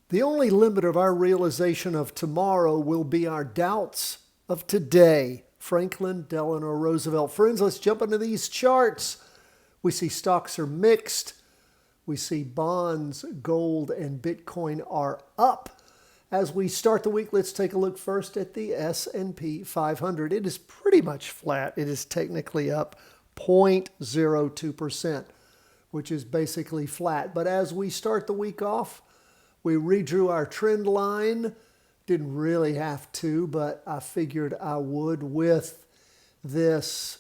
The only limit of our realization of tomorrow will be our doubts of today. Franklin Delano Roosevelt. Friends, let's jump into these charts. We see stocks are mixed. We see bonds, gold, and Bitcoin are up. As we start the week, let's take a look first at the S&P 500. It is pretty much flat. It is technically up 0.02%, which is basically flat. But as we start the week off, we redrew our trend line. Didn't really have to, but I figured I would with this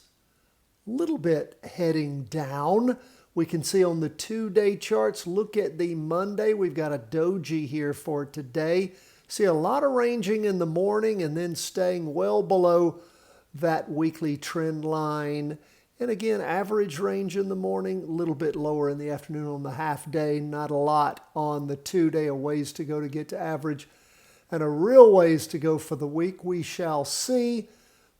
little bit heading down. We can see on the 2-day charts, look at the Monday. We've got a doji here for today. See a lot of ranging in the morning and then staying well below that weekly trend line. And again, average range in the morning, a little bit lower in the afternoon on the half day. Not a lot on the 2-day, a ways to go to get to average. And a real ways to go for the week, we shall see.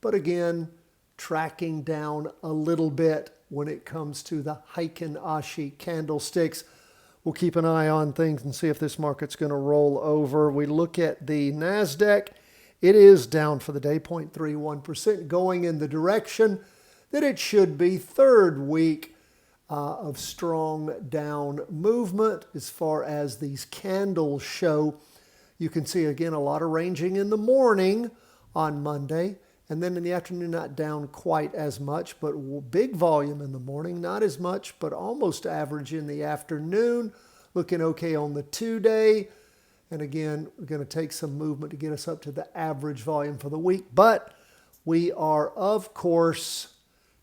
But again, tracking down a little bit when it comes to the Heiken Ashi candlesticks. We'll keep an eye on things and see if this market's going to roll over. We look at the NASDAQ. It is down for the day, 0.31%, going in the direction that it should be. Third week of strong down movement as far as these candles show. You can see, again, a lot of ranging in the morning on Monday. And then in the afternoon, not down quite as much, but big volume in the morning. Not as much, but almost average in the afternoon. Looking okay on the 2-day. And again, we're going to take some movement to get us up to the average volume for the week. But we are, of course,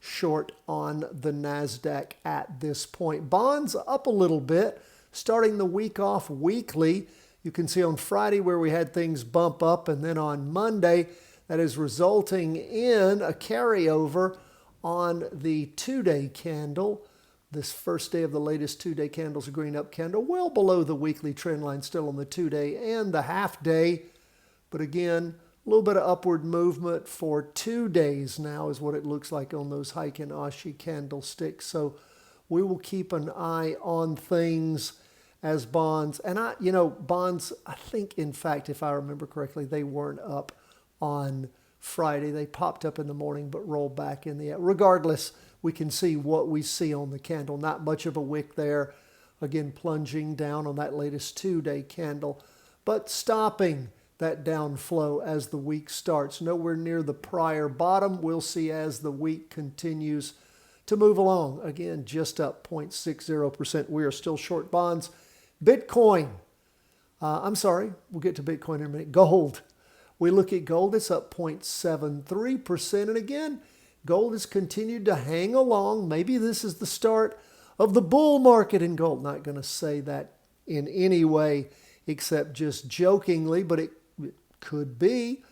short on the NASDAQ at this point. Bonds up a little bit, starting the week off weekly. You can see on Friday where we had things bump up, and then on Monday, that is resulting in a carryover on the 2-day candle. This first day of the latest 2-day candles, a green up candle, well below the weekly trend line still on the 2-day and the half day. But again, a little bit of upward movement for 2 days now is what it looks like on those Heiken Ashi candlesticks. So we will keep an eye on things as bonds. And bonds, I think, in fact, if I remember correctly, they weren't up on Friday. They popped up in the morning but rolled back in the... Regardless, we can see what we see on the candle. Not much of a wick there. Again, plunging down on that latest 2-day candle, but stopping that down flow as the week starts. Nowhere near the prior bottom. We'll see as the week continues to move along. Again, just up 0.60%. We are still short bonds. Bitcoin. We'll get to Bitcoin in a minute. Gold. We look at gold. It's up 0.73%. And again, gold has continued to hang along. Maybe this is the start of the bull market in gold. Not going to say that in any way except just jokingly, but it could be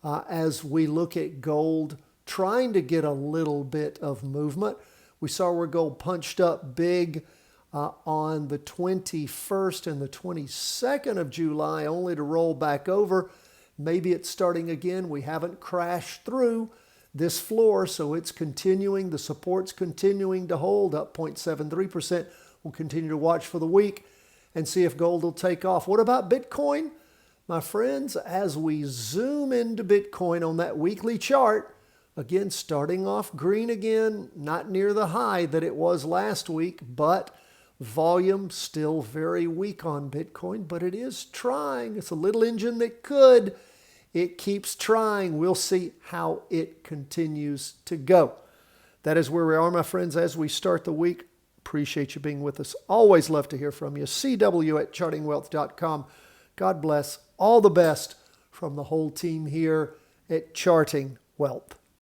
as we look at gold trying to get a little bit of movement. We saw where gold punched up big on the 21st and the 22nd of July, only to roll back over. Maybe it's starting again. We haven't crashed through this floor, so it's continuing. The support's continuing to hold up 0.73%. We'll continue to watch for the week and see if gold will take off. What about Bitcoin? My friends, as we zoom into Bitcoin on that weekly chart, again, starting off green again, not near the high that it was last week, but volume still very weak on Bitcoin, but it is trying. It's a little engine that could. It keeps trying. We'll see how it continues to go. That is where we are, my friends, as we start the week. Appreciate you being with us. Always love to hear from you. CW@chartingwealth.com. God bless. All the best from the whole team here at Charting Wealth.